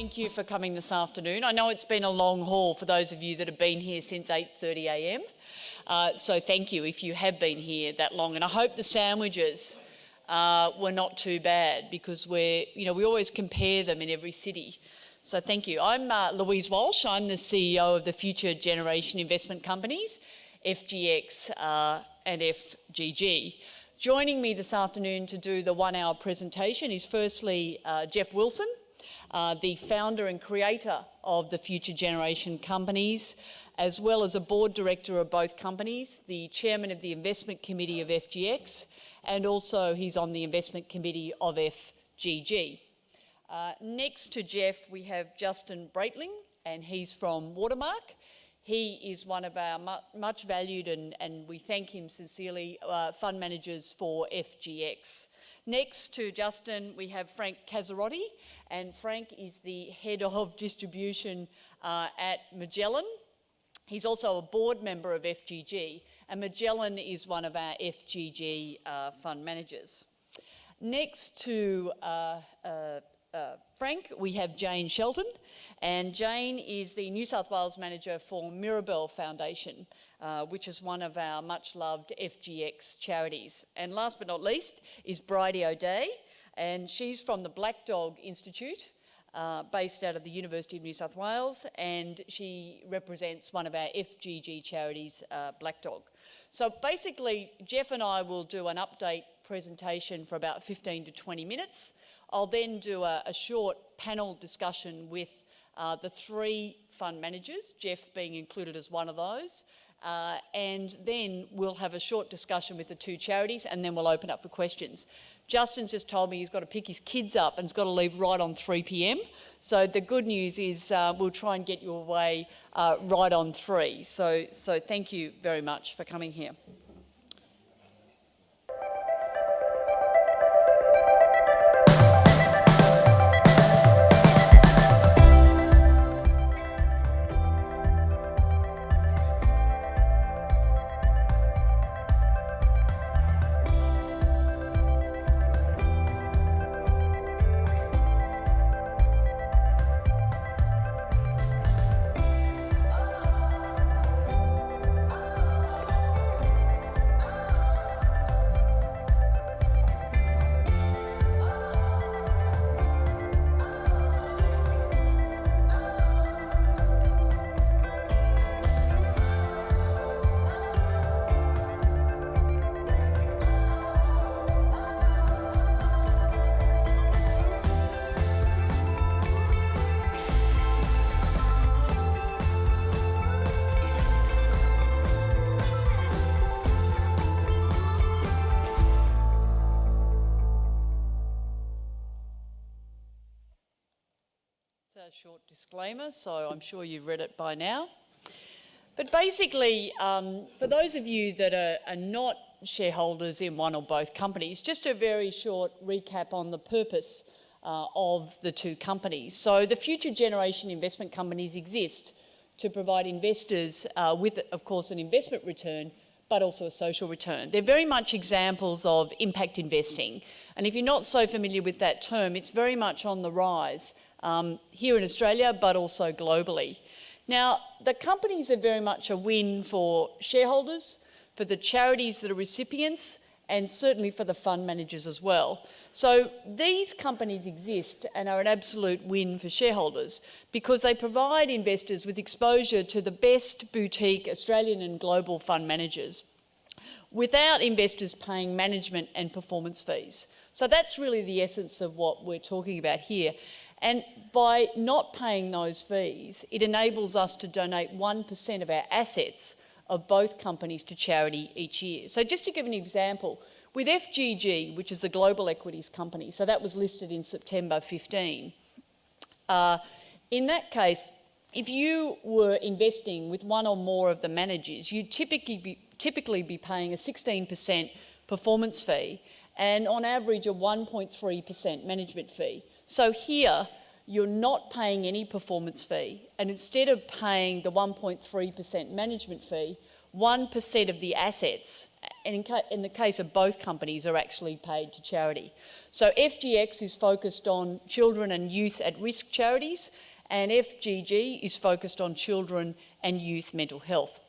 Thank you for coming this afternoon. I know it's been a long haul for those of you that have been here since 8:30 a.m. So thank you if you have been here that long. And I hope the sandwiches were not too bad, because we always compare them in every city. So thank you. I'm Louise Walsh. I'm the CEO of the Future Generation Investment Companies, FGX and FGG. Joining me this afternoon to do the 1 hour presentation is firstly Geoff Wilson, the founder and creator of the Future Generation Companies, as well as a board director of both companies, the chairman of the investment committee of FGX, and also he's on the investment committee of FGG. Next to Geoff, we have Justin Breitling, and he's from Watermark. He is one of our much valued, and we thank him sincerely, fund managers for FGX. Next to Justin, we have Frank Casarotti, and Frank is the head of distribution at Magellan. He's also a board member of FGG, and Magellan is one of our FGG fund managers. Next to Frank, we have Jane Shelton, and Jane is the New South Wales manager for Mirabel Foundation, which is one of our much-loved FGX charities. And last but not least is Bridie O'Day, and she's from the Black Dog Institute, based out of the University of New South Wales, and she represents one of our FGG charities, Black Dog. So basically, Geoff and I will do an update presentation for about 15 to 20 minutes. I'll then do a short panel discussion with the three fund managers, Geoff being included as one of those, and then we'll have a short discussion with the two charities, and then we'll open up for questions. Justin's just told me he's got to pick his kids up and he's got to leave right on 3 p.m. So the good news is we'll try and get you away right on 3. So thank you very much for coming here. A short disclaimer, so I'm sure you've read it by now. But basically, for those of you that are not shareholders in one or both companies, just a very short recap on the purpose of the two companies. So the Future Generation Investment Companies exist to provide investors with, of course, an investment return, but also a social return. They're very much examples of impact investing. And if you're not so familiar with that term, it's very much on the rise here in Australia, but also globally. Now, the companies are very much a win for shareholders, for the charities that are recipients, and certainly for the fund managers as well. So these companies exist and are an absolute win for shareholders because they provide investors with exposure to the best boutique Australian and global fund managers without investors paying management and performance fees. So that's really the essence of what we're talking about here. And by not paying those fees, it enables us to donate 1% of our assets of both companies to charity each year. So just to give an example, with FGG, which is the global equities company, so that was listed in September 15, in that case, if you were investing with one or more of the managers, you'd typically be paying a 16% performance fee and on average a 1.3% management fee. So here, you're not paying any performance fee, and instead of paying the 1.3% management fee, 1% of the assets and in the case of both companies, are actually paid to charity. So FGX is focused on children and youth at risk charities, and FGG is focused on children and youth mental health.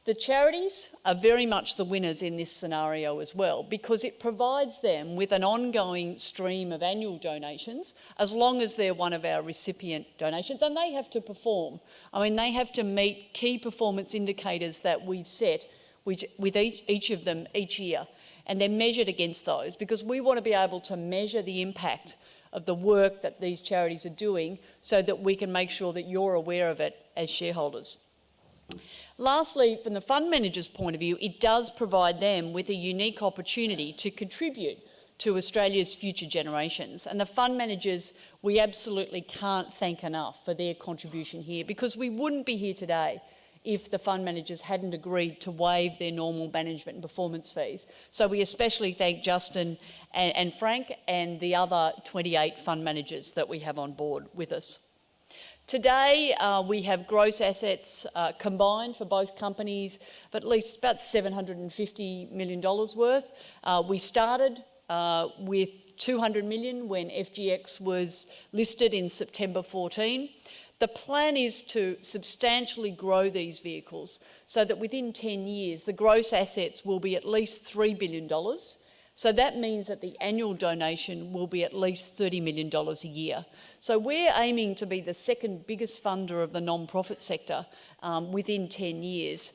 The charities are very much the winners in this scenario as well, because it provides them with an ongoing stream of annual donations. As long as they're one of our recipient donations, then they have to perform. I mean, they have to meet key performance indicators that we've set with each of them each year, and they're measured against those, because we want to be able to measure the impact of the work that these charities are doing so that we can make sure that you're aware of it as shareholders. Lastly, from the fund manager's point of view, it does provide them with a unique opportunity to contribute to Australia's future generations. And the fund managers, we absolutely can't thank enough for their contribution here, because we wouldn't be here today if the fund managers hadn't agreed to waive their normal management and performance fees. So we especially thank Justin and Frank and the other 28 fund managers that we have on board with us. Today, we have gross assets combined for both companies of at least about $750 million worth. We started with $200 million when FGX was listed in September 14. The plan is to substantially grow these vehicles so that within 10 years, the gross assets will be at least $3 billion. So that means that the annual donation will be at least $30 million a year. So we're aiming to be the second biggest funder of the non-profit sector within 10 years,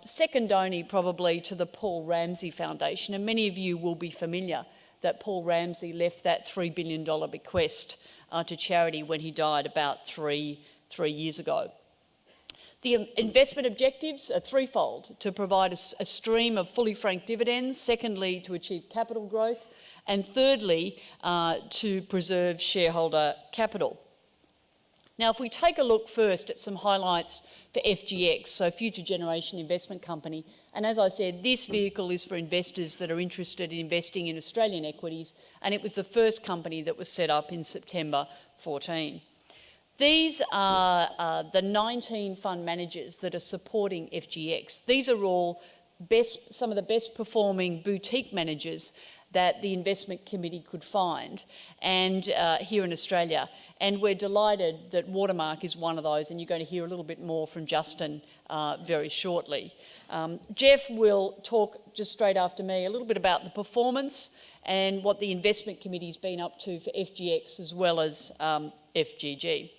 second only probably to the Paul Ramsay Foundation. And many of you will be familiar that Paul Ramsay left that $3 billion bequest to charity when he died about three years ago. The investment objectives are threefold: to provide a stream of fully franked dividends, secondly, to achieve capital growth, and thirdly, to preserve shareholder capital. Now, if we take a look first at some highlights for FGX, so Future Generation Investment Company, and as I said, this vehicle is for investors that are interested in investing in Australian equities, and it was the first company that was set up in September 14. These are the 19 fund managers that are supporting FGX. These are all some of the best performing boutique managers that the investment committee could find, and here in Australia. And we're delighted that Watermark is one of those, and you're going to hear a little bit more from Justin very shortly. Geoff will talk just straight after me a little bit about the performance and what the investment committee's been up to for FGX as well as FGG.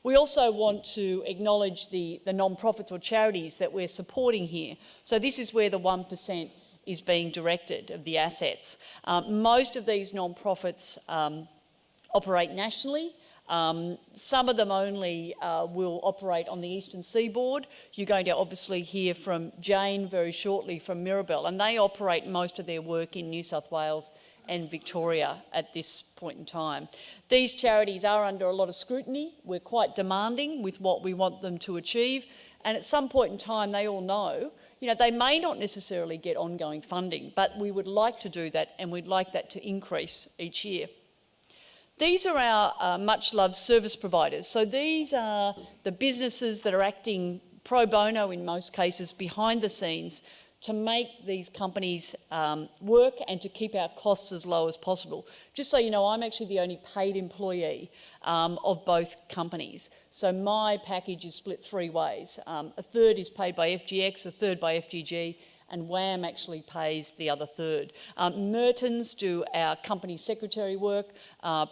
We also want to acknowledge the non-profits or charities that we're supporting here. So this is where the 1% is being directed of the assets. Most of these non-profits operate nationally. Some of them only will operate on the eastern seaboard. You're going to obviously hear from Jane very shortly from Mirabel, and they operate most of their work in New South Wales and Victoria at this point in time. These charities are under a lot of scrutiny. We're quite demanding with what we want them to achieve, and at some point in time they all know, they may not necessarily get ongoing funding, but we would like to do that, and we'd like that to increase each year. These are our much-loved service providers. So these are the businesses that are acting pro bono in most cases behind the scenes to make these companies work and to keep our costs as low as possible. Just so you know, I'm actually the only paid employee of both companies. So my package is split three ways. A third is paid by FGX, a third by FGG, and WAM actually pays the other third. Mertons do our company secretary work,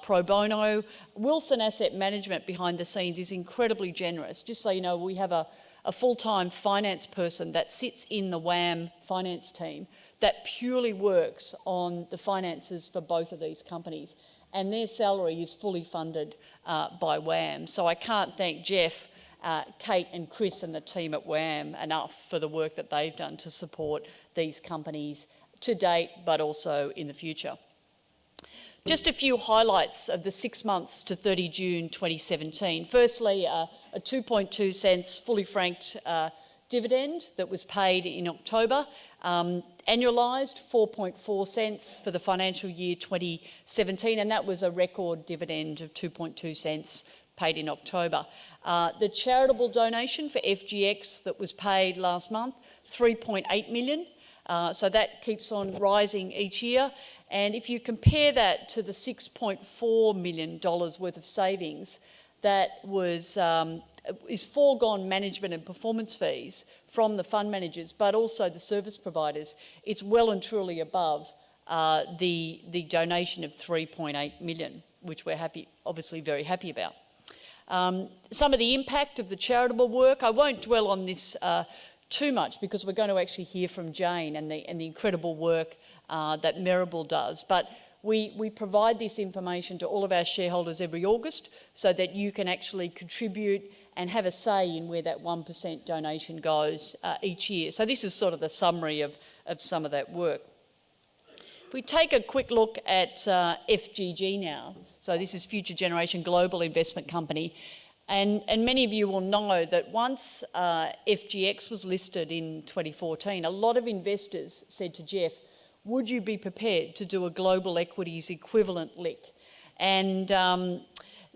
pro bono. Wilson Asset Management behind the scenes is incredibly generous. Just so you know, we have a full-time finance person that sits in the WAM finance team that purely works on the finances for both of these companies, and their salary is fully funded by WAM. So I can't thank Geoff, Kate and Chris and the team at WAM enough for the work that they've done to support these companies to date, but also in the future. Just a few highlights of the 6 months to 30 June 2017. Firstly, a 2.2 cents fully franked dividend that was paid in October. Annualised 4.4 cents for the financial year 2017, and that was a record dividend of 2.2 cents paid in October. The charitable donation for FGX that was paid last month, $3.8 million. So that keeps on rising each year. And if you compare that to the $6.4 million worth of savings, that is foregone management and performance fees from the fund managers, but also the service providers, it's well and truly above the donation of $3.8 million, which we're obviously very happy about. Some of the impact of the charitable work, I won't dwell on this too much because we're going to actually hear from Jane and the incredible work that Maribel does. But we provide this information to all of our shareholders every August so that you can actually contribute and have a say in where that 1% donation goes each year. So this is sort of the summary of some of that work. If we take a quick look at FGG now, so this is Future Generation Global Investment Company, and many of you will know that once FGX was listed in 2014, a lot of investors said to Geoff, would you be prepared to do a global equities equivalent LIC? And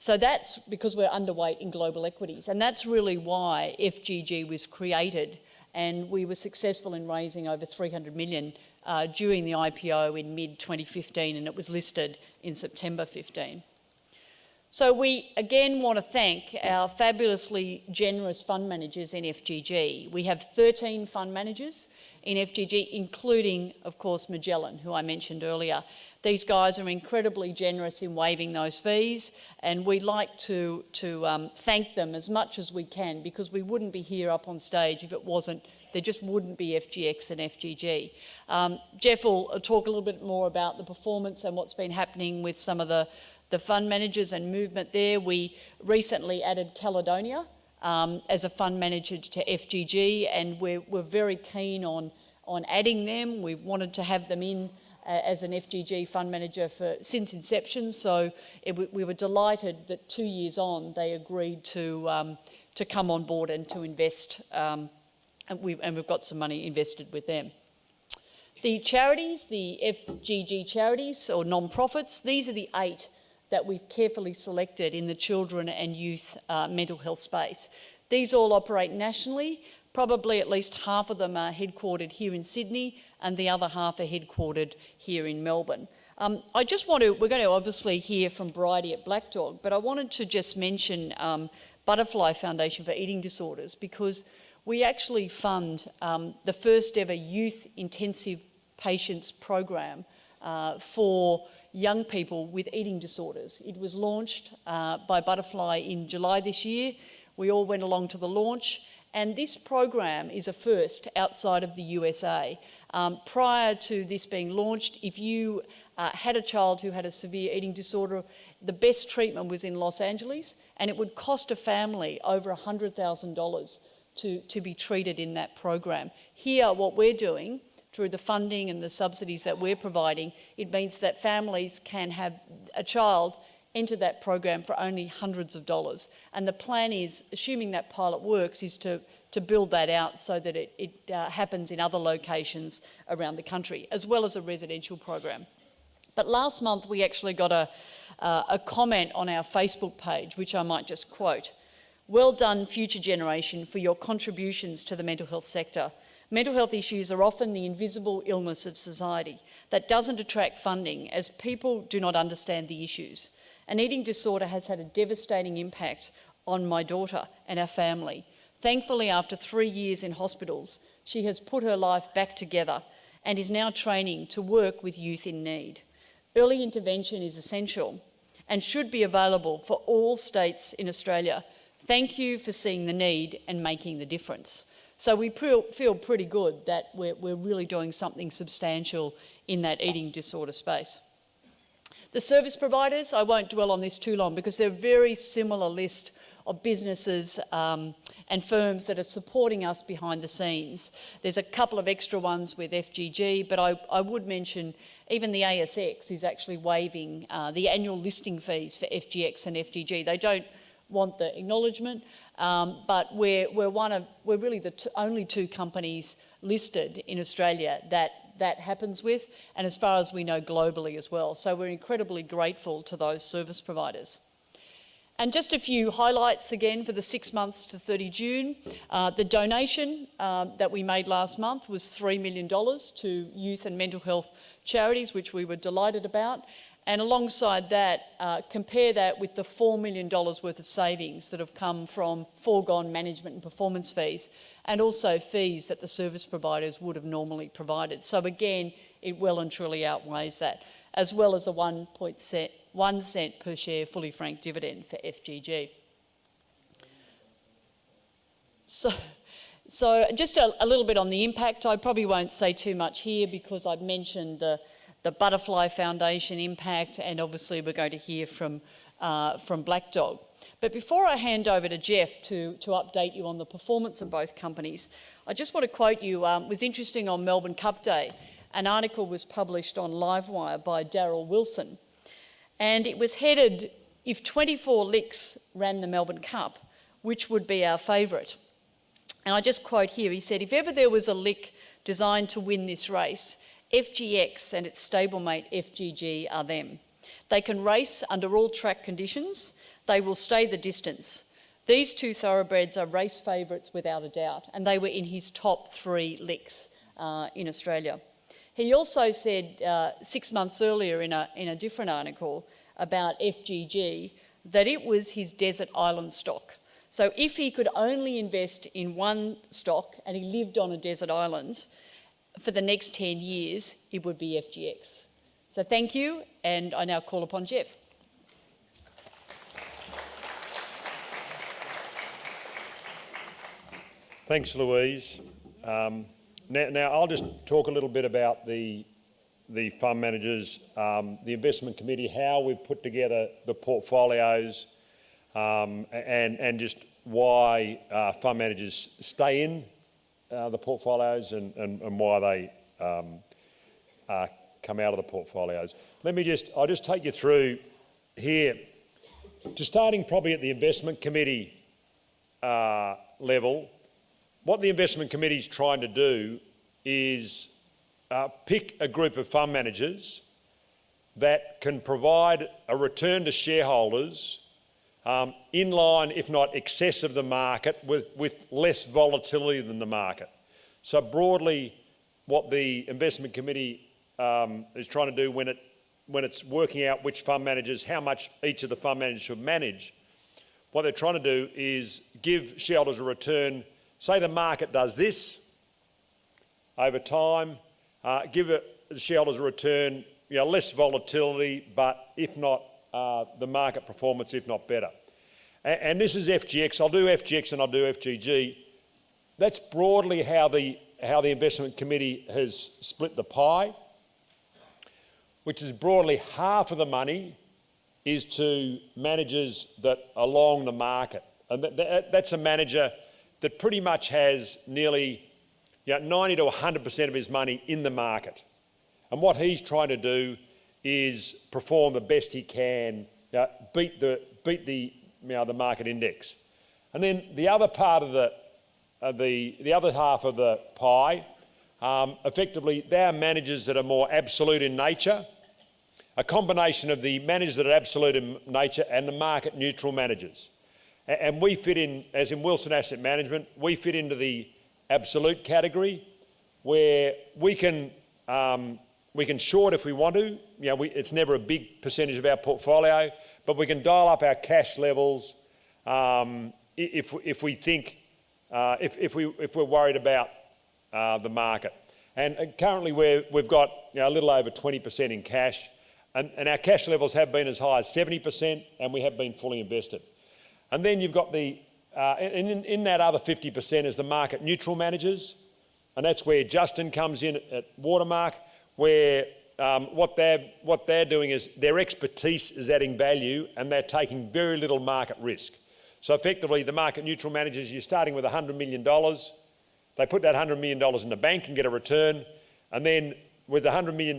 so that's because we're underweight in global equities, and that's really why FGG was created, and we were successful in raising over $300 million during the IPO in mid-2015, and it was listed in September 15. So we again want to thank our fabulously generous fund managers in FGG. We have 13 fund managers in FGG, including, of course, Magellan, who I mentioned earlier. These guys are incredibly generous in waiving those fees, and we like to thank them as much as we can, because we wouldn't be here up on stage if it wasn't, there just wouldn't be FGX and FGG. Geoff will talk a little bit more about the performance and what's been happening with some of the fund managers and movement there. We recently added Caledonia as a fund manager to FGG, and we're very keen on adding them. We've wanted to have them in as an FGG fund manager since inception, so we were delighted that 2 years on they agreed to come on board and to invest, and we've got some money invested with them. The charities, the FGG charities or non-profits, these are the 8 that we've carefully selected in the children and youth mental health space. These all operate nationally. Probably at least half of them are headquartered here in Sydney, and the other half are headquartered here in Melbourne. We're going to obviously hear from Bridie at Black Dog, but I wanted to just mention Butterfly Foundation for Eating Disorders, because we actually fund the first ever youth intensive patients program for young people with eating disorders. It was launched by Butterfly in July this year. We all went along to the launch, and this program is a first outside of the USA. Prior to this being launched, if you had a child who had a severe eating disorder, the best treatment was in Los Angeles, and it would cost a family over $100,000 to be treated in that program. Here, what we're doing, through the funding and the subsidies that we're providing, it means that families can have a child enter that program for only hundreds of dollars. And the plan is, assuming that pilot works, is to build that out so that it happens in other locations around the country, as well as a residential program. But last month we actually got a comment on our Facebook page, which I might just quote. "Well done, Future Generation, for your contributions to the mental health sector. Mental health issues are often the invisible illness of society that doesn't attract funding, as people do not understand the issues. An eating disorder has had a devastating impact on my daughter and our family. Thankfully, after 3 years in hospitals, she has put her life back together and is now training to work with youth in need. Early intervention is essential and should be available for all states in Australia. Thank you for seeing the need and making the difference." So we feel pretty good that we're really doing something substantial in that eating disorder space. The service providers, I won't dwell on this too long because they're a very similar list of businesses and firms that are supporting us behind the scenes. There's a couple of extra ones with FGG, but I would mention even the ASX is actually waiving the annual listing fees for FGX and FGG. They don't want the acknowledgement, but we're really the only 2 companies listed in Australia that happens with, and as far as we know globally as well. So we're incredibly grateful to those service providers. And just a few highlights again for the 6 months to 30 June. The donation that we made last month was $3 million to youth and mental health charities, which we were delighted about. And alongside that, compare that with the $4 million worth of savings that have come from foregone management and performance fees, and also fees that the service providers would have normally provided. So again, it well and truly outweighs that, as well as a 1 cent per share fully franked dividend for FGG. So just a little bit on the impact. I probably won't say too much here because I've mentioned the Butterfly Foundation impact, and obviously we're going to hear from Black Dog. But before I hand over to Geoff to update you on the performance of both companies, I just want to quote you. It was interesting on Melbourne Cup Day. An article was published on Livewire by Geoff Wilson, and it was headed, "If 24 licks ran the Melbourne Cup, which would be our favourite?" And I just quote here, he said, "If ever there was a lick designed to win this race, FGX and its stablemate FGG are them. They can race under all track conditions. They will stay the distance. These two thoroughbreds are race favourites without a doubt," and they were in his top 3 licks in Australia. He also said 6 months earlier in a different article about FGG that it was his desert island stock. So if he could only invest in one stock and he lived on a desert island for the next 10 years, it would be FGX. So thank you, and I now call upon Geoff. Thanks, Louise. Now I'll just talk a little bit about the fund managers, the investment committee, how we've put together the portfolios, and just why fund managers stay in the portfolios and why they come out of the portfolios. I'll just take you through here, just starting probably at the investment committee level. What the investment committee is trying to do is pick a group of fund managers that can provide a return to shareholders in line, if not excess of the market, with less volatility than the market. So broadly, what the investment committee is trying to do when it's working out which fund managers, how much each of the fund managers should manage, what they're trying to do is give shareholders a return. Say the market does this over time, give the shareholders a return, less volatility, but if not the market performance, if not better. And this is FGX. I'll do FGX and I'll do FGG. That's broadly how the investment committee has split the pie, which is broadly half of the money is to managers that are along the market. And that's a manager that pretty much has nearly 90 to 100% of his money in the market. And what he's trying to do is perform the best he can, beat the market index. And then the other part of the other half of the pie, effectively, they are managers that are more absolute in nature, a combination of the managers that are absolute in nature and the market neutral managers. And we fit in, as in Wilson Asset Management, we fit into the absolute category where we can short if we want to. It's never a big percentage of our portfolio, but we can dial up our cash levels if we think if we're worried about the market. And currently we've got a little over 20% in cash, and our cash levels have been as high as 70%, and we have been fully invested. And then you've got in that other 50% is the market neutral managers, and that's where Justin comes in at Watermark, where what they're doing is their expertise is adding value and they're taking very little market risk. So effectively, the market neutral managers, you're starting with $100 million. They put that $100 million in the bank and get a return, and then with the $100 million,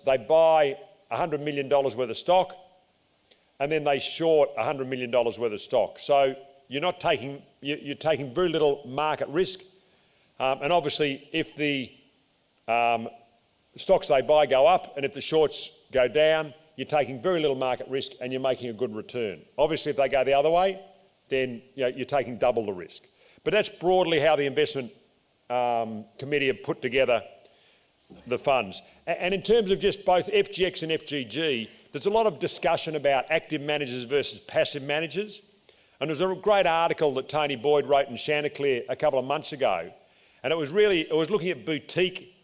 they buy $100 million worth of stock, and then they short $100 million worth of stock. So you're taking very little market risk. And obviously, if the stocks they buy go up and if the shorts go down, you're taking very little market risk and you're making a good return. Obviously, if they go the other way, then you're taking double the risk. But that's broadly how the investment committee have put together the funds. And in terms of just both FGX and FGG, there's a lot of discussion about active managers versus passive managers. And there's a great article that Tony Boyd wrote in Chanticleer a couple of months ago. And it was looking at boutique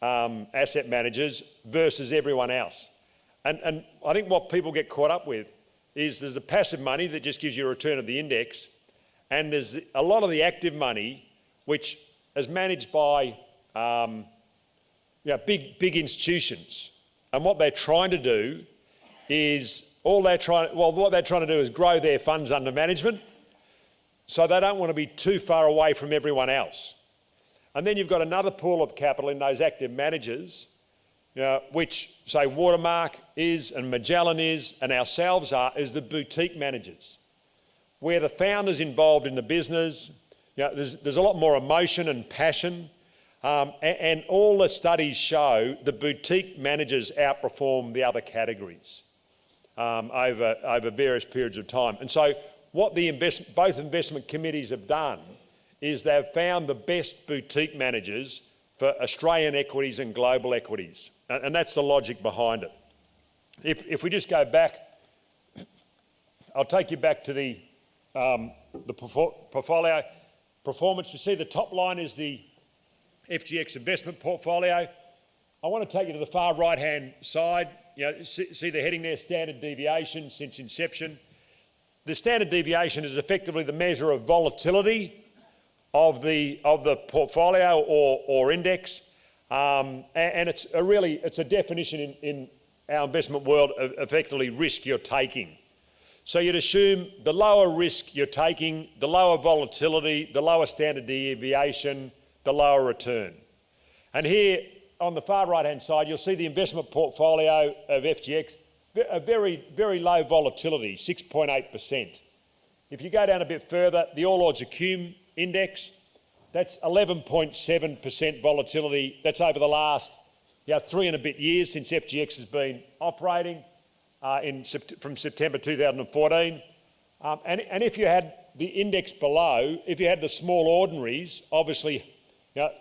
asset managers versus everyone else. And I think what people get caught up with is there's the passive money that just gives you a return of the index, and there's a lot of the active money which is managed by big institutions. And what they're trying to do is what they're trying to do is grow their funds under management, so they don't want to be too far away from everyone else. And then you've got another pool of capital in those active managers, which, say, Watermark is, and Magellan is, and ourselves is the boutique managers, where the founder's involved in the business. There's a lot more emotion and passion, and all the studies show the boutique managers outperform the other categories over various periods of time. And so what both investment committees have done is they've found the best boutique managers for Australian equities and global equities. And that's the logic behind it. If we just go back, I'll take you back to the portfolio performance. You see the top line is the FGX investment portfolio. I want to take you to the far right-hand side. See the heading there, standard deviation since inception. The standard deviation is effectively the measure of volatility of the portfolio or index, and it's a definition in our investment world of effectively risk you're taking. So you'd assume the lower risk you're taking, the lower volatility, the lower standard deviation, the lower return. And here on the far right-hand side, you'll see the investment portfolio of FGX, a very, very low volatility, 6.8%. If you go down a bit further, the All Odds Accum index, that's 11.7% volatility. That's over the last 3 and a bit years since FGX has been operating from September 2014. And if you had the index below, if you had the small ordinaries, obviously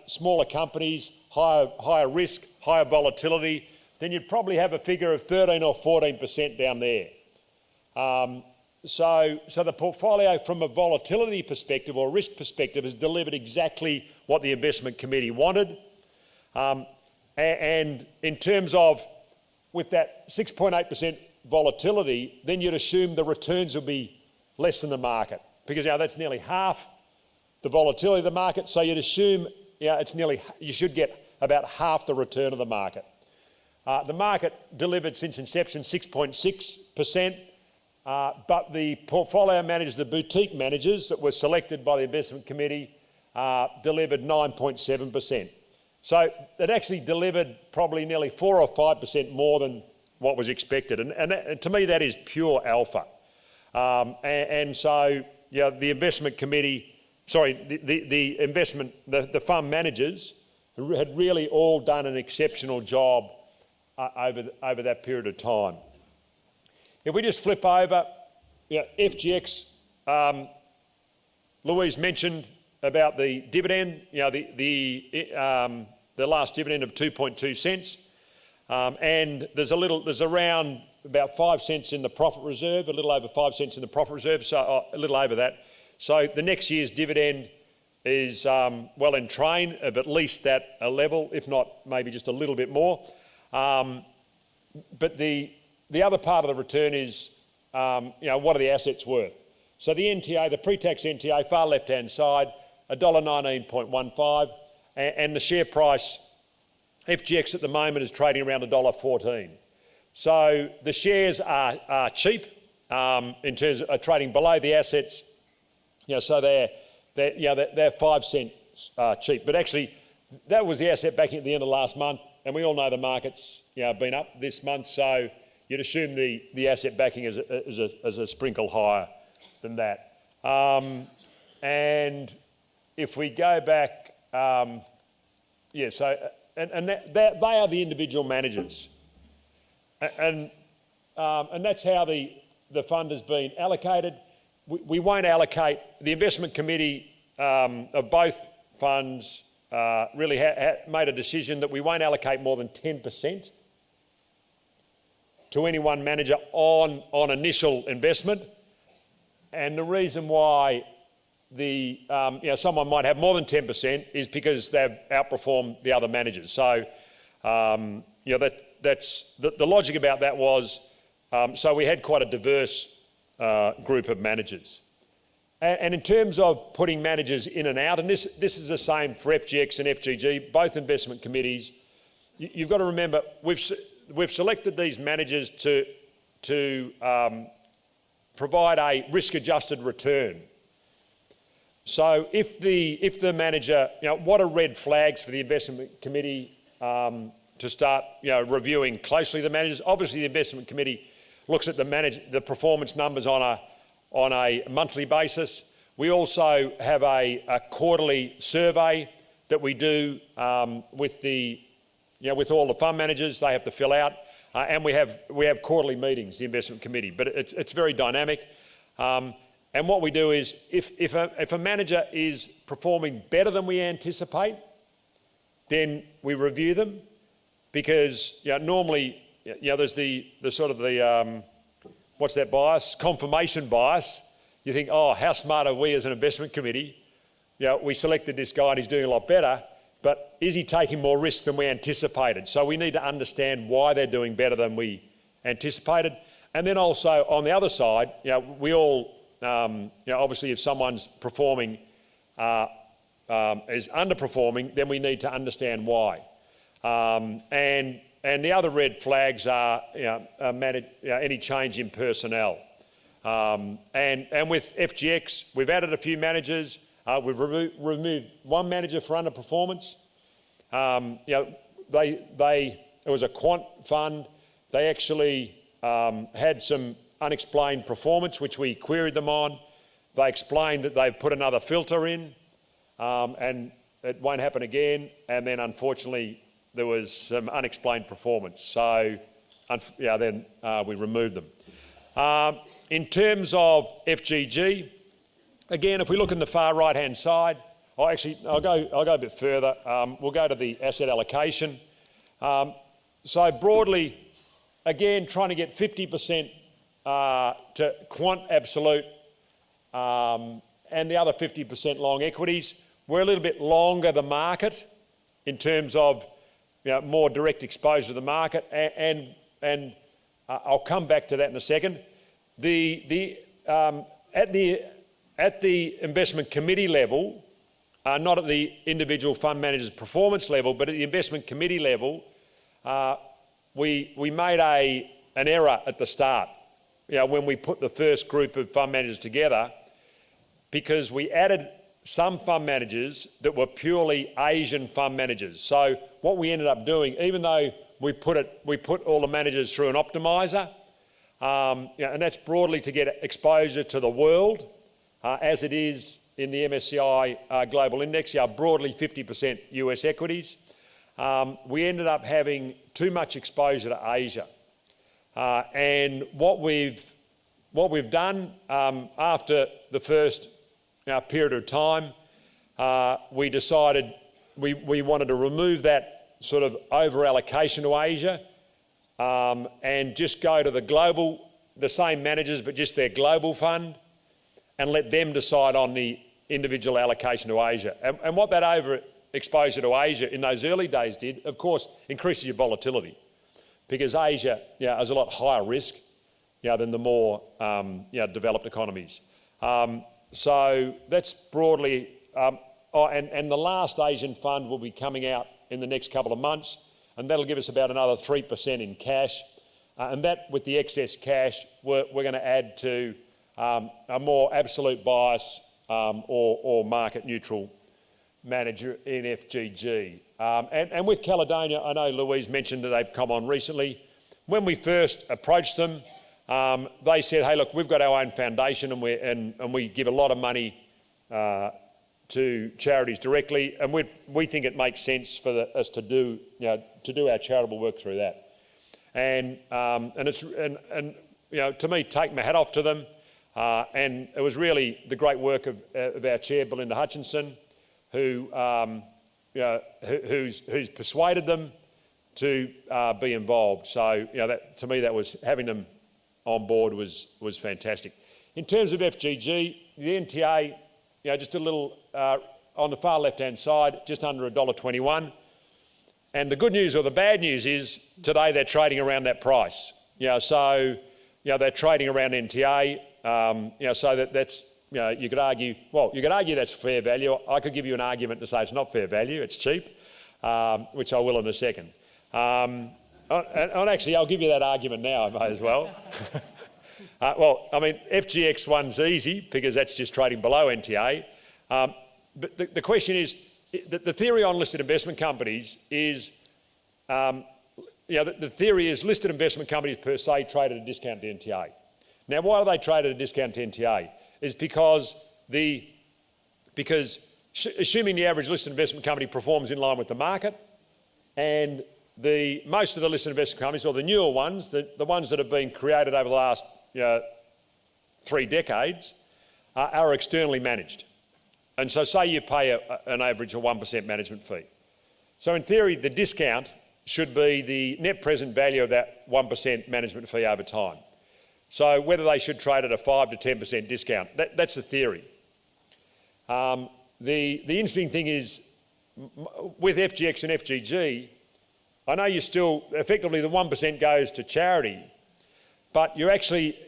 smaller companies, higher risk, higher volatility, then you'd probably have a figure of 13 or 14% down there. So the portfolio from a volatility perspective or risk perspective has delivered exactly what the investment committee wanted. And in terms of, with that 6.8% volatility, then you'd assume the returns will be less than the market, because that's nearly half the volatility of the market. So you'd assume you should get about half the return of the market. The market delivered since inception 6.6%. But the portfolio managers, the boutique managers that were selected by the investment committee, delivered 9.7%. So it actually delivered probably nearly 4 or 5% more than what was expected. And to me, that is pure alpha. So the investment committee, the fund managers had really all done an exceptional job over that period of time. If we just flip over, FGX, Louise mentioned about the dividend, the last dividend of 2.2 cents, and there's around about 5 cents in the profit reserve, a little over 5 cents in the profit reserve, so a little over that. So the next year's dividend is well in train of at least that level, if not maybe just a little bit more. But the other part of the return is, what are the assets worth? So the NTA, the pre-tax NTA, far left-hand side, $1.19.15, and the share price, FGX at the moment is trading around $1.14. So the shares are cheap in terms of trading below the assets. So they're 5 cents cheap. But actually, that was the asset backing at the end of last month, and we all know the market's been up this month, so you'd assume the asset backing is a sprinkle higher than that. And if we go back, they are the individual managers. And and that's how the fund has been allocated. We won't allocate, the investment committee of both funds really made a decision that we won't allocate more than 10% to any one manager on initial investment. And the reason why someone might have more than 10% is because they've outperformed the other managers. So, that's the logic about that was, so we had quite a diverse group of managers. And in terms of putting managers in and out, and this is the same for FGX and FGG, both investment committees, you've got to remember we've selected these managers to provide a risk-adjusted return. So if the manager, what are red flags for the investment committee to start reviewing closely the managers? Obviously, the investment committee looks at the performance numbers on a monthly basis. We also have a quarterly survey that we do with all the fund managers. They have to fill out, and we have quarterly meetings, the investment committee. But it's very dynamic. And what we do is, if a manager is performing better than we anticipate, then we review them, because normally there's the sort of the what's that bias? Confirmation bias. You think, oh, how smart are we as an investment committee? We selected this guy and he's doing a lot better, but is he taking more risk than we anticipated? So we need to understand why they're doing better than we anticipated. And then also on the other side, we all, obviously if someone's performing, is underperforming, then we need to understand why. And the other red flags are any change in personnel. And with FGX, we've added a few managers. We've removed one manager for underperformance. It was a quant fund. They actually had some unexplained performance, which we queried them on. They explained that they've put another filter in, and it won't happen again. And then unfortunately, there was some unexplained performance. So then we removed them. In terms of FGG, again, if we look in the far right-hand side, I'll go a bit further. We'll go to the asset allocation. So broadly, again, trying to get 50% to quant absolute, and the other 50% long equities. We're a little bit longer the market in terms of more direct exposure to the market, and I'll come back to that in a second. At the investment committee level, not at the individual fund manager's performance level, but at the investment committee level, we made an error at the start, when we put the first group of fund managers together, because we added some fund managers that were purely Asian fund managers. So what we ended up doing, even though we put all the managers through an optimiser, and that's broadly to get exposure to the world, as it is in the MSCI Global Index, broadly 50% US equities. We ended up having too much exposure to Asia. And what we've done after the first period of time, we decided we wanted to remove that sort of over-allocation to Asia, and just go to the same managers, but just their global fund, and let them decide on the individual allocation to Asia. And what that overexposure to Asia in those early days did, of course, increases your volatility, because Asia is a lot higher risk than the more developed economies. So that's broadly, and the last Asian fund will be coming out in the next couple of months, and that'll give us about another 3% in cash. And that, with the excess cash, we're going to add to a more absolute bias or market neutral manager in FGG. And with Caledonia, I know Louise mentioned that they've come on recently. When we first approached them, they said, hey, look, we've got our own foundation, and we give a lot of money to charities directly, and we think it makes sense for us to do our charitable work through that. and to me, take my hat off to them. And it was really the great work of our chair, Belinda Hutchinson, who's persuaded them to be involved. So, to me, that was having them on board was fantastic. In terms of FGG, the NTA, just a little on the far left-hand side, just under $1.21. And the good news or the bad news is today they're trading around that price. So they're trading around NTA. So that's, you could argue that's fair value. I could give you an argument to say it's not fair value, it's cheap, which I will in a second. And actually, I'll give you that argument now, I may as well. FGX one's easy because that's just trading below NTA. But the question is, the theory on listed investment companies is, the theory is listed investment companies per se trade at a discount to NTA. Now, why do they trade at a discount to NTA? Is because assuming the average listed investment company performs in line with the market, and most of the listed investment companies, or the newer ones, the ones that have been created over the last 3 decades, are externally managed. And so say you pay an average of 1% management fee. So in theory, the discount should be the net present value of that 1% management fee over time. So whether they should trade at a 5 to 10% discount, that's the theory. The interesting thing is, with FGX and FGG, I know you still, effectively the 1% goes to charity, but you're actually,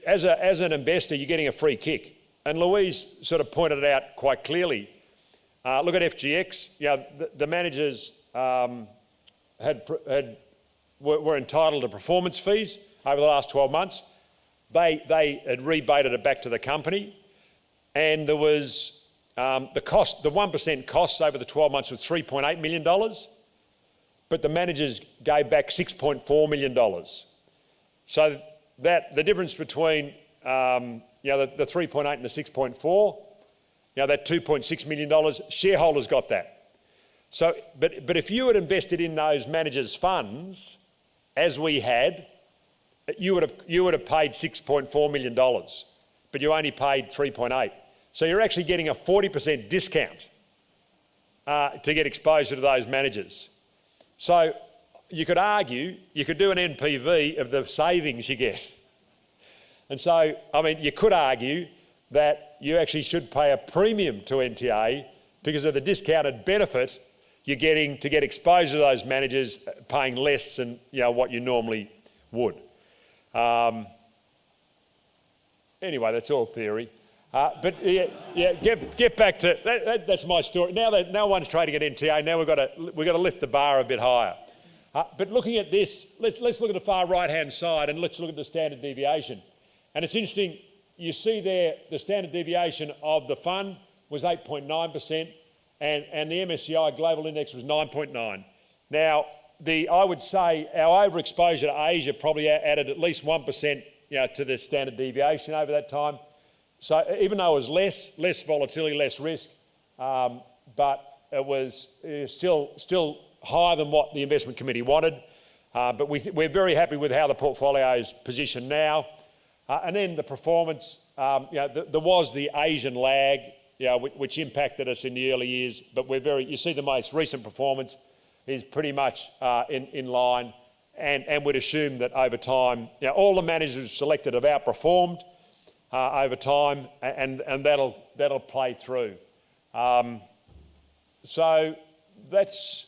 as an investor, you're getting a free kick. And Louise sort of pointed it out quite clearly. Look at FGX. The managers were entitled to performance fees over the last 12 months. They had rebated it back to the company, and there was the 1% costs over the 12 months was $3.8 million, but the managers gave back $6.4 million. So the difference between the 3.8 and the 6.4, that $2.6 million, shareholders got that. So, but if you had invested in those managers' funds, as we had, you would have paid $6.4 million, but you only paid 3.8. So you're actually getting a 40% discount to get exposure to those managers. So you could argue, you could do an NPV of the savings you get. And so, you could argue that you actually should pay a premium to NTA because of the discounted benefit you're getting to get exposure to those managers, paying less than what you normally would. Anyway, that's all theory. Get back to that's my story. Now that no one's trading at NTA, now we've got to lift the bar a bit higher. But looking at this, let's look at the far right-hand side and let's look at the standard deviation. And it's interesting, you see there the standard deviation of the fund was 8.9% and the MSCI Global Index was 9.9. Now, I would say our overexposure to Asia probably added at least 1% to the standard deviation over that time. So even though it was less volatility, less risk, but it was still higher than what the investment committee wanted. But we're very happy with how the portfolio is positioned now. And then the performance, there was the Asian lag, which impacted us in the early years, but you see the most recent performance is pretty much in line, and we'd assume that over time, all the managers selected have outperformed over time, and that'll play through. So that's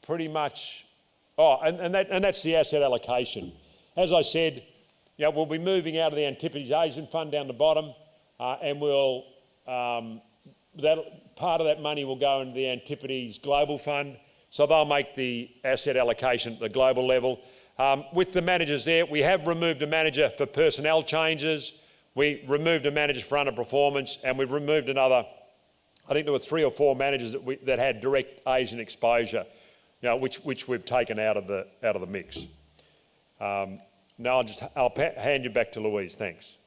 pretty much, and that's the asset allocation. As I said, we'll be moving out of the Antipodes Asian Fund down the bottom, and part of that money will go into the Antipodes Global Fund, so they'll make the asset allocation at the global level. With the managers there, we have removed a manager for personnel changes, we removed a manager for underperformance, and we've removed another, I think there were 3 or 4 managers that had direct Asian exposure, which we've taken out of the mix. Now I'll hand you back to Louise. Thanks.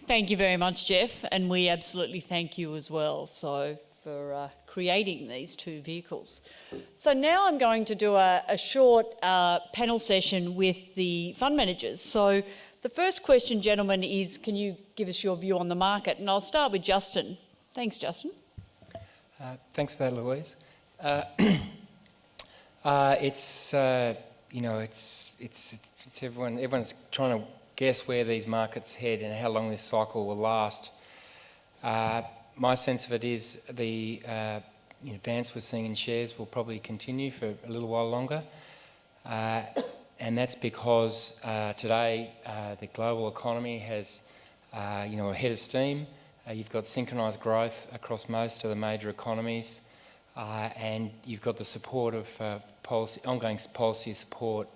Thank you very much, Geoff, and we absolutely thank you as well. So for creating these two vehicles. So now I'm going to do a short panel session with the fund managers. So the first question, gentlemen, is can you give us your view on the market? And I'll start with Justin. Thanks, Justin. Thanks for that, Louise. Everyone's trying to guess where these markets head and how long this cycle will last. My sense of it is the advance we're seeing in shares will probably continue for a little while longer, and that's because today the global economy has a head of steam. You've got synchronised growth across most of the major economies, and you've got the support of ongoing policy support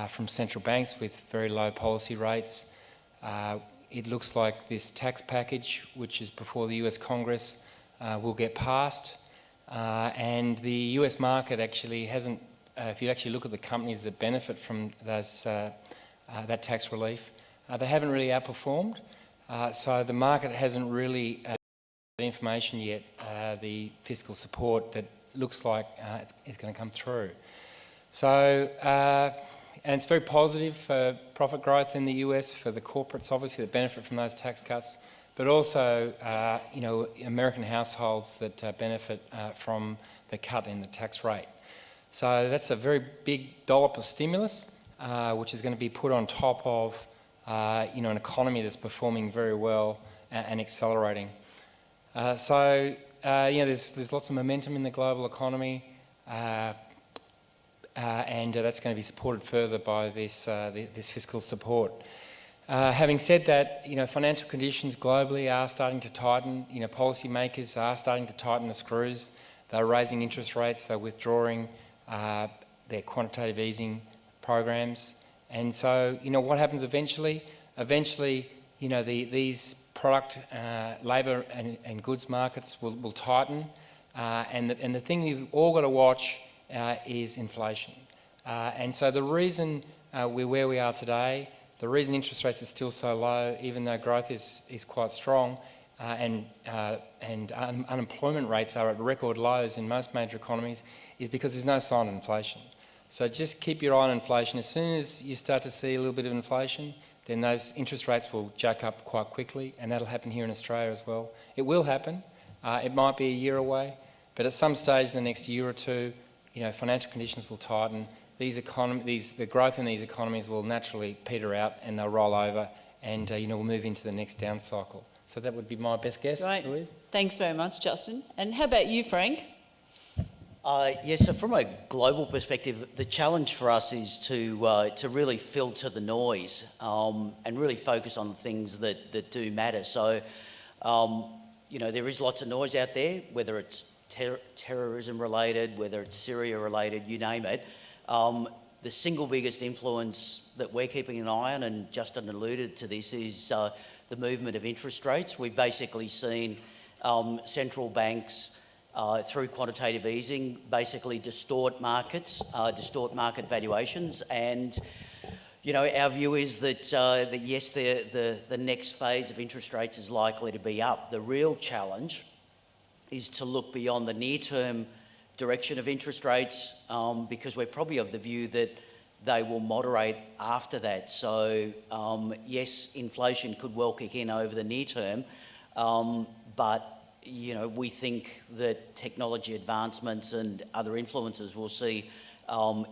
from central banks with very low policy rates. It looks like this tax package, which is before the US Congress, will get passed. And the US market actually hasn't, if you actually look at the companies that benefit from that tax relief, they haven't really outperformed. So the market hasn't really information yet, the fiscal support that looks like it's going to come through. So, and it's very positive for profit growth in the US, for the corporates obviously that benefit from those tax cuts, but also American households that benefit from the cut in the tax rate. So that's a very big dollop of stimulus, which is going to be put on top of an economy that's performing very well and accelerating. There's lots of momentum in the global economy, and that's going to be supported further by this fiscal support. Having said that, financial conditions globally are starting to tighten. Policymakers are starting to tighten the screws. They're raising interest rates. They're withdrawing their quantitative easing programs. And so, what happens eventually? Eventually, these product, labour and goods markets will tighten. And the thing you've all got to watch is inflation. And so the reason we're where we are today, the reason interest rates are still so low, even though growth is quite strong, and unemployment rates are at record lows in most major economies, is because there's no sign of inflation. So just keep your eye on inflation. As soon as you start to see a little bit of inflation, then those interest rates will jack up quite quickly, and that'll happen here in Australia as well. It will happen. It might be a year away, but at some stage in the next year or two, financial conditions will tighten. The growth in these economies will naturally peter out, and they'll roll over, and we'll move into the next down cycle. So that would be my best guess, Right. Louise. Thanks very much, Justin. And how about you, Frank? Yes, so from a global perspective, the challenge for us is to really filter the noise and really focus on things that do matter. So, there is lots of noise out there, whether it's terrorism related, whether it's Syria related, you name it. The single biggest influence that we're keeping an eye on, and Justin alluded to this, is the movement of interest rates. We've basically seen central banks through quantitative easing basically distort markets, distort market valuations, and our view is that yes, the next phase of interest rates is likely to be up. The real challenge is to look beyond the near-term direction of interest rates, because we're probably of the view that they will moderate after that. So yes, inflation could well kick in over the near term, but we think that technology advancements and other influences will see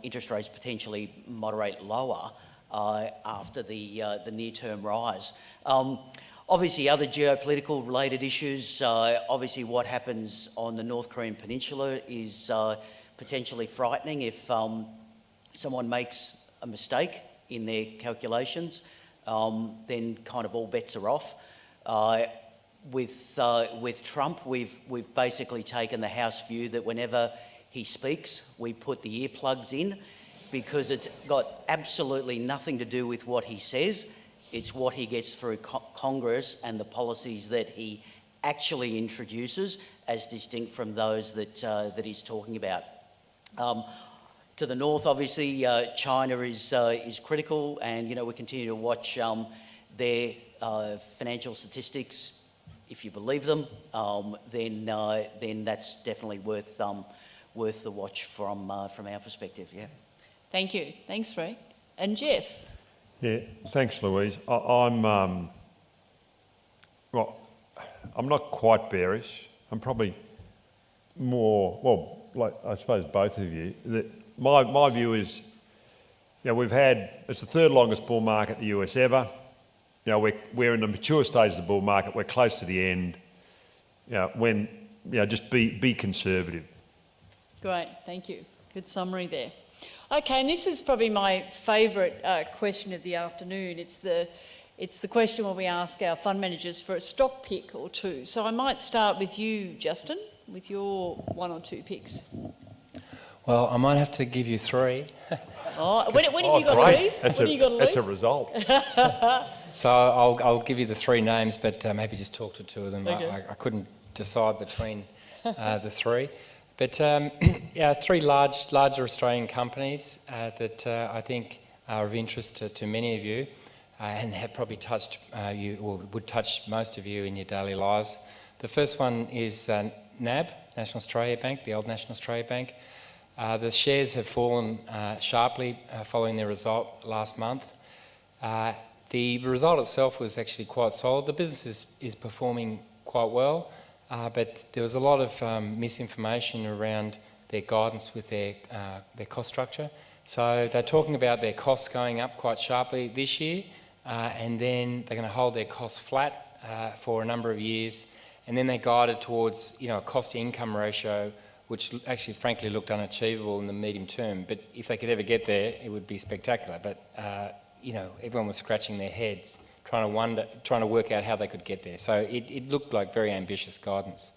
interest rates potentially moderate lower after the near-term rise. Obviously, other geopolitical related issues, obviously what happens on the North Korean peninsula is potentially frightening. If someone makes a mistake in their calculations, then kind of all bets are off. With Trump, we've basically taken the House view that whenever he speaks, we put the earplugs in, because it's got absolutely nothing to do with what he says. It's what he gets through Congress and the policies that he actually introduces, as distinct from those that he's talking about. To the north, obviously, China is critical, and we continue to watch their financial statistics if you believe them, then that's definitely worth the watch from our perspective. Yeah. Thank you. Thanks, Frank. And Geoff? Yeah, thanks, Louise. I'm not quite bearish. I'm probably more, well, like I suppose both of you. My view is, it's the third longest bull market in the US ever. We're in the mature stage of the bull market. We're close to the end. Just be conservative. Great, thank you. Good summary there. Okay, and this is probably my favourite question of the afternoon. It's the question where we ask our fund managers for a stock pick or two. So I might start with you, Justin, with your one or two picks. Well, I might have to give you three. Oh, when have you got to leave? When have you got to leave? That's a result. So I'll give you the three names, but maybe just talk to two of them. Okay. I couldn't decide between the three. But three larger Australian companies that I think are of interest to many of you and have probably touched you, or would touch most of you in your daily lives. The first one is NAB, National Australia Bank, the old National Australia Bank. The shares have fallen sharply following their result last month. The result itself was actually quite solid. The business is performing quite well, but there was a lot of misinformation around their guidance with their cost structure. So they're talking about their costs going up quite sharply this year, and then they're going to hold their costs flat for a number of years, and then they guided towards a cost-to-income ratio which actually frankly looked unachievable in the medium term. But if they could ever get there, it would be spectacular. But everyone was scratching their heads, trying to work out how they could get there. So it looked like very ambitious guidance.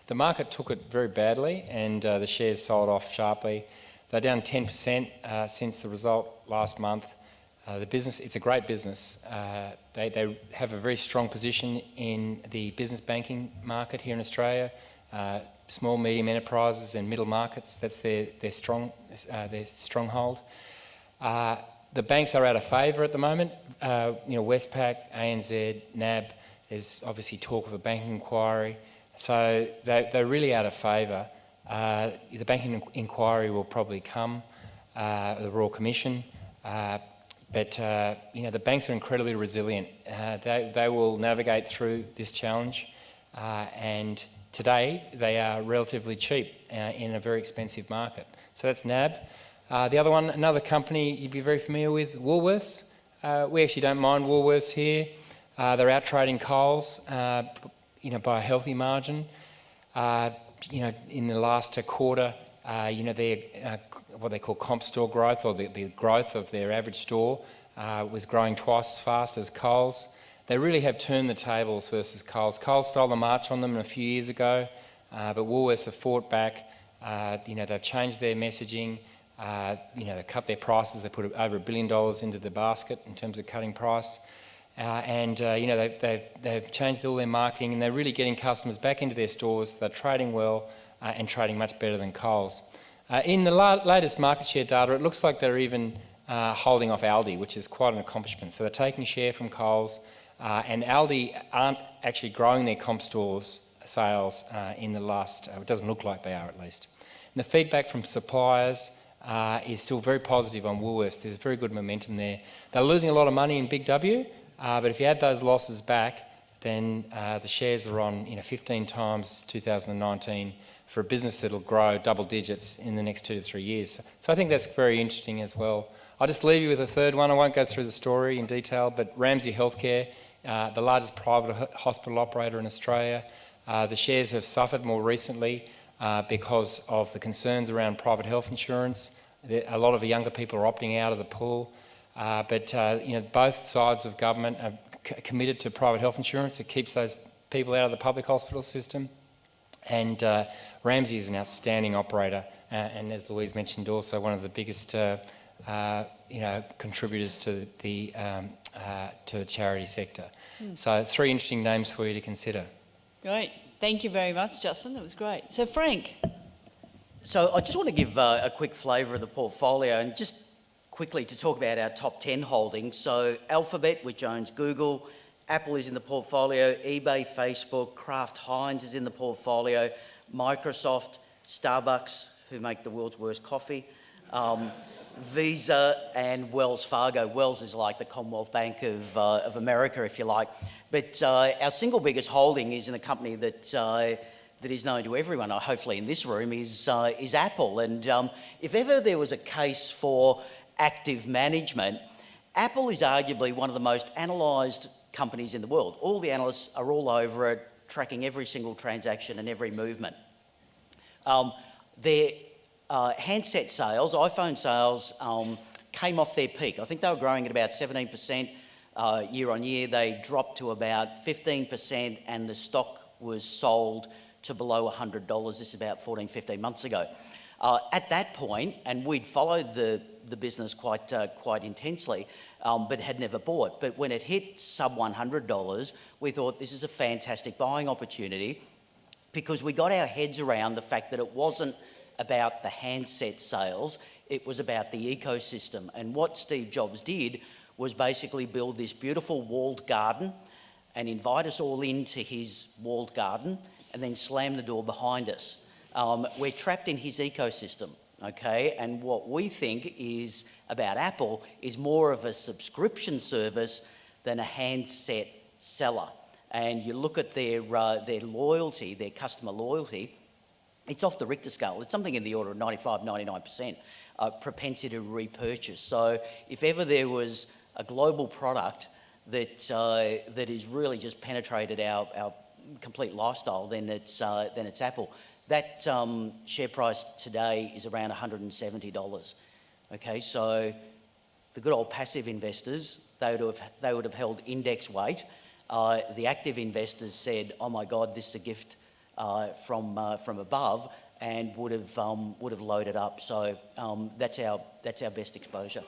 The market took it very badly, and the shares sold off sharply. They're down 10% since the result last month. The business, it's a great business. They have a very strong position in the business banking market here in Australia. Small, medium enterprises and middle markets, that's their stronghold. The banks are out of favour at the moment. Westpac, ANZ, NAB, there's obviously talk of a banking inquiry. So they're really out of favour. The banking inquiry will probably come, the Royal Commission. But the banks are incredibly resilient. They will navigate through this challenge, and today they are relatively cheap in a very expensive market. So that's NAB. The other one, another company you'd be very familiar with, Woolworths. We actually don't mind Woolworths here. They're out trading Coles, by a healthy margin. In the last quarter, their what they call comp store growth, or the growth of their average store, was growing twice as fast as Coles. They really have turned the tables versus Coles. Coles stole the march on them a few years ago, but Woolworths have fought back. They've changed their messaging. They cut their prices. They put over $1 billion into the basket in terms of cutting price. They've changed all their marketing, and they're really getting customers back into their stores. They're trading well and trading much better than Coles. In the latest market share data, it looks like they're even holding off Aldi, which is quite an accomplishment. So they're taking share from Coles, and Aldi aren't actually growing their comp stores sales in the last, it doesn't look like they are at least. And the feedback from suppliers is still very positive on Woolworths. There's very good momentum there. They're losing a lot of money in Big W, but if you add those losses back, then the shares are on 15 times 2019 for a business that'll grow double digits in the next 2 to 3 years. So I think that's very interesting as well. I'll just leave you with a third one. I won't go through the story in detail, but Ramsay Health Care, the largest private hospital operator in Australia. The shares have suffered more recently because of the concerns around private health insurance. A lot of the younger people are opting out of the pool. But both sides of government are committed to private health insurance. It keeps those people out of the public hospital system. And Ramsay is an outstanding operator, and as Louise mentioned, also one of the biggest contributors to the charity sector. So 3 interesting names for you to consider. Great. Thank you very much, Justin. That was great. So Frank. So I just want to give a quick flavour of the portfolio, and just quickly to talk about our top 10 holdings. So Alphabet, which owns Google, Apple is in the portfolio, eBay, Facebook, Kraft Heinz is in the portfolio, Microsoft, Starbucks, who make the world's worst coffee, Visa and Wells Fargo. Wells is like the Commonwealth Bank of America, if you like. But our single biggest holding is in a company that is known to everyone, hopefully in this room, is Apple. And if ever there was a case for active management, Apple is arguably one of the most analysed companies in the world. All the analysts are all over it, tracking every single transaction and every movement. Their handset sales, iPhone sales, came off their peak. I think they were growing at about 17% year on year. They dropped to about 15%, and the stock was sold to below $100. This is about 14, 15 months ago. At that point, and we'd followed the business quite intensely, but had never bought. But when it hit sub $100, we thought this is a fantastic buying opportunity, because we got our heads around the fact that it wasn't about the handset sales, it was about the ecosystem. And what Steve Jobs did was basically build this beautiful walled garden and invite us all into his walled garden and then slam the door behind us. We're trapped in his ecosystem, okay? And what we think is about Apple is more of a subscription service than a handset seller. And you look at their loyalty, their customer loyalty, it's off the Richter scale. It's something in the order of 95, 99% propensity to repurchase. So if ever there was a global product that is really just penetrated our complete lifestyle, then it's Apple. That share price today is around $170. Okay, so the good old passive investors, they would have held index weight. The active investors said, "Oh my God, this is a gift from above," and would have loaded up. So that's our best exposure.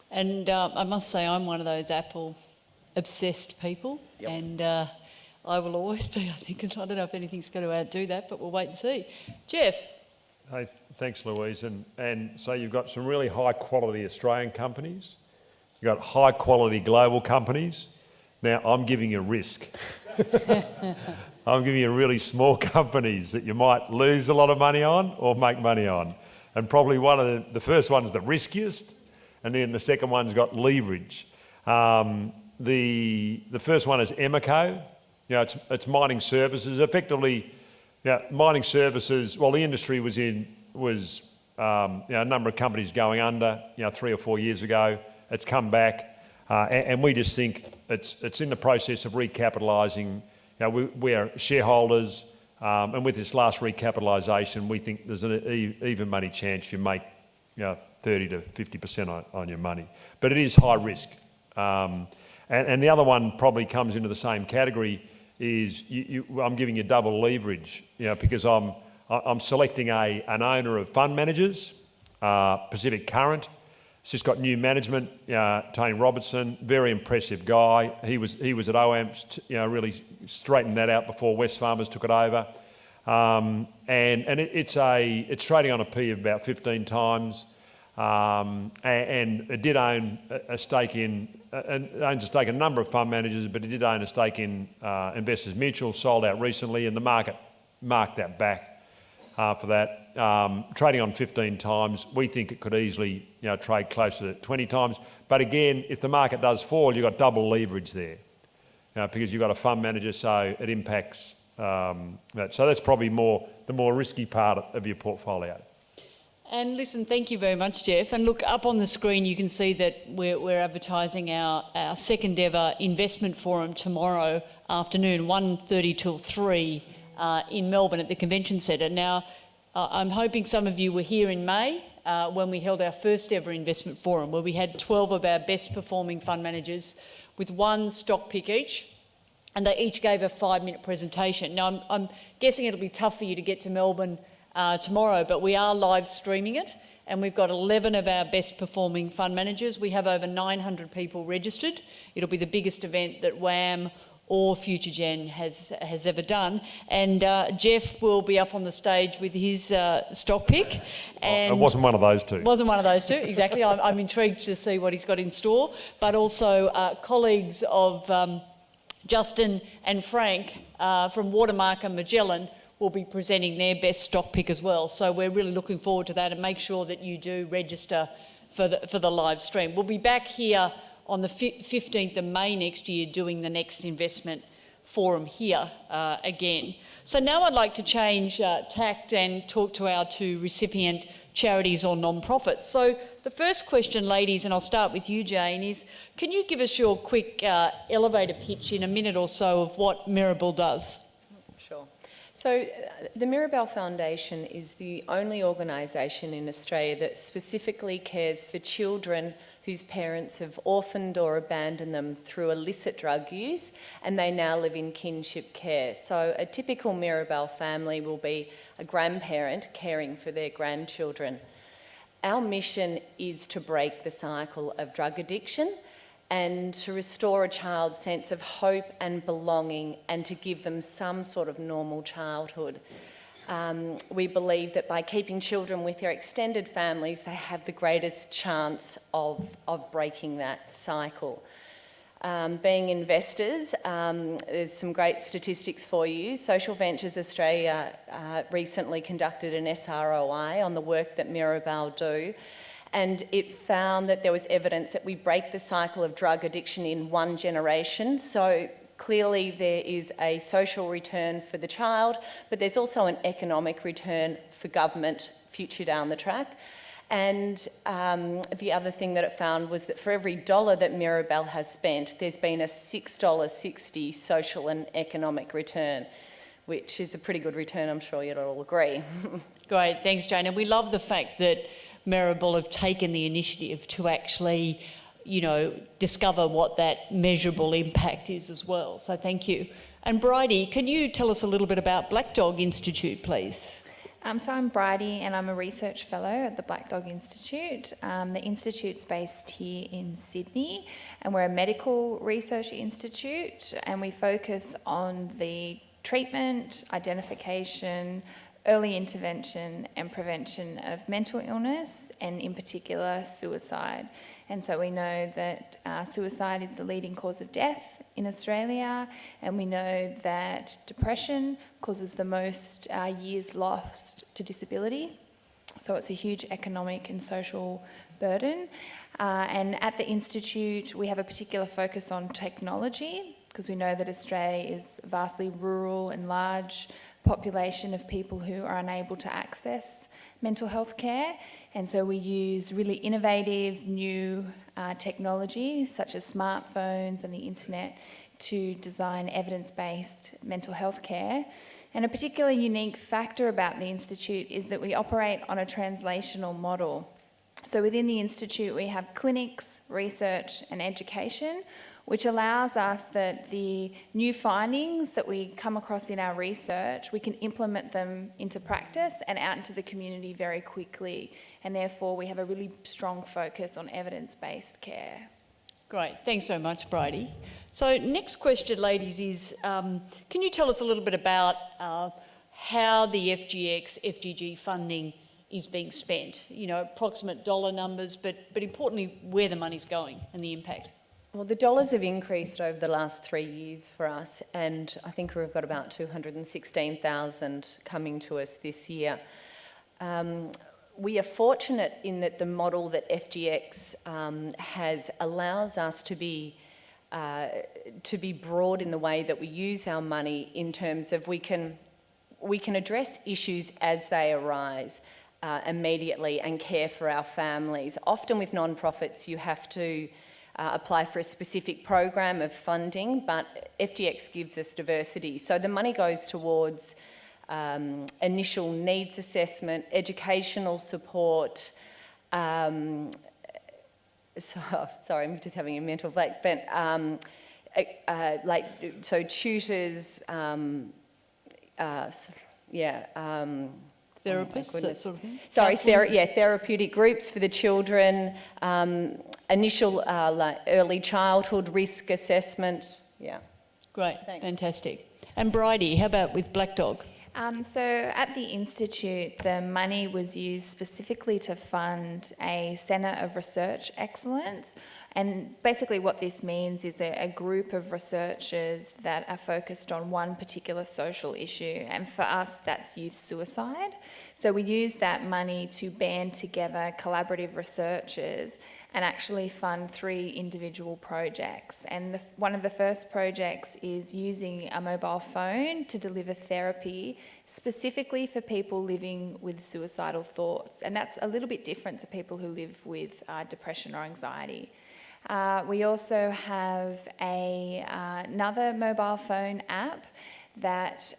And I must say, I'm one of those Apple obsessed people, Yep. and I will always be, I think, 'cause I don't know if anything's going to outdo that, but we'll wait and see. Geoff? Hey, thanks, Louise. And so you've got some really high quality Australian companies. You've got high quality global companies. Now, I'm giving you risk. I'm giving you really small companies that you might lose a lot of money on or make money on. And probably one of the first one's the riskiest, and then the second one's got leverage. The first one is Emeco. You know, it's mining services. Effectively, mining services, well, the industry was a number of companies going under, 3 or 4 years ago. It's come back, and we just think it's in the process of recapitalising. We are shareholders, and with this last recapitalisation, we think there's an even money chance you make 30 to 50% on your money. But it is high risk. And the other one probably comes into the same category, is I'm giving you double leverage, because I'm selecting an owner of fund managers, Pacific Current. It's just got new management, Tony Robertson, very impressive guy. He was at OAMPS, really straightened that out before Wesfarmers took it over. And it's trading on a P of about 15 times, and it did own a stake in, owns a stake in a number of fund managers, but it did own a stake in Investors Mutual, sold out recently, and the market marked that back for that. Trading on 15 times, we think it could easily trade closer to 20 times. But again, if the market does fall, you've got double leverage there, because you've got a fund manager, so it impacts that. So that's probably the more risky part of your portfolio. And listen, thank you very much, Geoff. And look, up on the screen you can see that we're advertising our second ever investment forum tomorrow afternoon, 1:30 till 3 in Melbourne at the Convention Centre. Now, I'm hoping some of you were here in May when we held our first ever investment forum, where we had 12 of our best performing fund managers with one stock pick each, and they each gave a 5-minute presentation. Now, I'm guessing it'll be tough for you to get to Melbourne tomorrow, but we are live streaming it, and we've got 11 of our best performing fund managers. We have over 900 people registered. It'll be the biggest event that WAM or FutureGen has ever done. And Geoff will be up on the stage with his stock pick. And it wasn't one of those two. Wasn't one of those two, exactly. I'm intrigued to see what he's got in store, but also colleagues of Justin and Frank from Watermark and Magellan will be presenting their best stock pick as well. So we're really looking forward to that, and make sure that you do register for the live stream. We'll be back here on the 15th of May next year doing the next investment forum here again. So now I'd like to change tact and talk to our two recipient charities or non-profits. So the first question, ladies, and I'll start with you, Jane, is can you give us your quick elevator pitch in a minute or so of what Mirabel does? Sure. So the Mirabel Foundation is the only organisation in Australia that specifically cares for children whose parents have orphaned or abandoned them through illicit drug use, and they now live in kinship care. So a typical Mirabel family will be a grandparent caring for their grandchildren. Our mission is to break the cycle of drug addiction and to restore a child's sense of hope and belonging, and to give them some sort of normal childhood. We believe that by keeping children with their extended families, they have the greatest chance of breaking that cycle. Being investors, there's some great statistics for you. Social Ventures Australia recently conducted an SROI on the work that Mirabel do, and it found that there was evidence that we break the cycle of drug addiction in one generation. So clearly there is a social return for the child, but there's also an economic return for government future down the track. And the other thing that it found was that for every dollar that Mirabel has spent, there's been a $6.60 social and economic return, which is a pretty good return, I'm sure you'd all agree. Great, thanks, Jane. And we love the fact that Mirabel have taken the initiative to actually, discover what that measurable impact is as well. So thank you. And Bridie, can you tell us a little bit about Black Dog Institute, please? So I'm Bridie, and I'm a research fellow at the Black Dog Institute. The institute's based here in Sydney, and we're a medical research institute, and we focus on the treatment, identification, early intervention and prevention of mental illness, and in particular suicide. And so we know that suicide is the leading cause of death in Australia, and we know that depression causes the most years lost to disability. So it's a huge economic and social burden. And at the Institute, we have a particular focus on technology, because we know that Australia is vastly rural and large population of people who are unable to access mental health care, and so we use really innovative new technology such as smartphones and the internet to design evidence-based mental health care. And a particularly unique factor about the Institute is that we operate on a translational model. So within the Institute we have clinics, research and education, which allows us that the new findings that we come across in our research, we can implement them into practice and out into the community very quickly. And therefore, we have a really strong focus on evidence-based care. Great, thanks so much, Bridie. So next question, ladies, is can you tell us a little bit about how the FGX, FGG funding is being spent? Approximate dollar numbers, but importantly, where the money's going and the impact. Well, the dollars have increased over the last 3 years for us, and I think we've got about 216,000 coming to us this year. We are fortunate in that the model that FGX has allows us to be broad in the way that we use our money, in terms of we can address issues as they arise immediately and care for our families. Often with non-profits you have to apply for a specific program of funding, but FGX gives us diversity. So the money goes towards initial needs assessment, educational support, sorry, I'm just having a mental blank, but so tutors, Therapists, that sort of thing? Sorry, therapeutic groups for the children, initial early childhood risk assessment, yeah. Great, Thanks. fantastic. And Bridie, how about with Black Dog? So at the Institute, the money was used specifically to fund a Centre of Research Excellence. And basically what this means is a group of researchers that are focused on one particular social issue. And for us, that's youth suicide. So we use that money to band together collaborative researchers and actually fund 3 individual projects. And one of the first projects is using a mobile phone to deliver therapy specifically for people living with suicidal thoughts. And that's a little bit different to people who live with depression or anxiety. We also have another mobile phone app that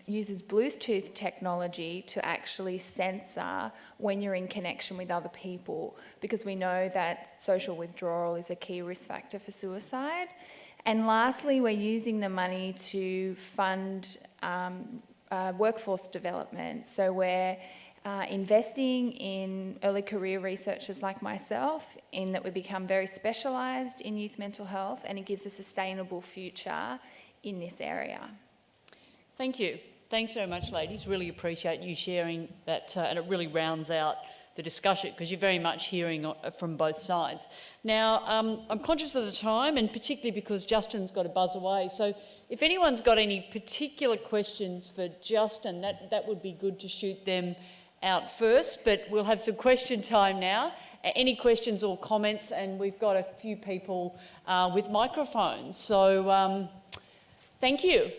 uses Bluetooth technology to actually censor when you're in connection with other people, because we know that social withdrawal is a key risk factor for suicide. And lastly, we're using the money to fund workforce development. So we're investing in early career researchers like myself, in that we become very specialised in youth mental health, and it gives a sustainable future in this area. Thank you. Thanks very much, ladies. Really appreciate you sharing that, and it really rounds out the discussion because you're very much hearing from both sides. Now, I'm conscious of the time, and particularly because Justin's got to buzz away. So if anyone's got any particular questions for Justin, that would be good to shoot them out first, but we'll have some question time now. Any questions or comments? And we've got a few people with microphones. So thank you.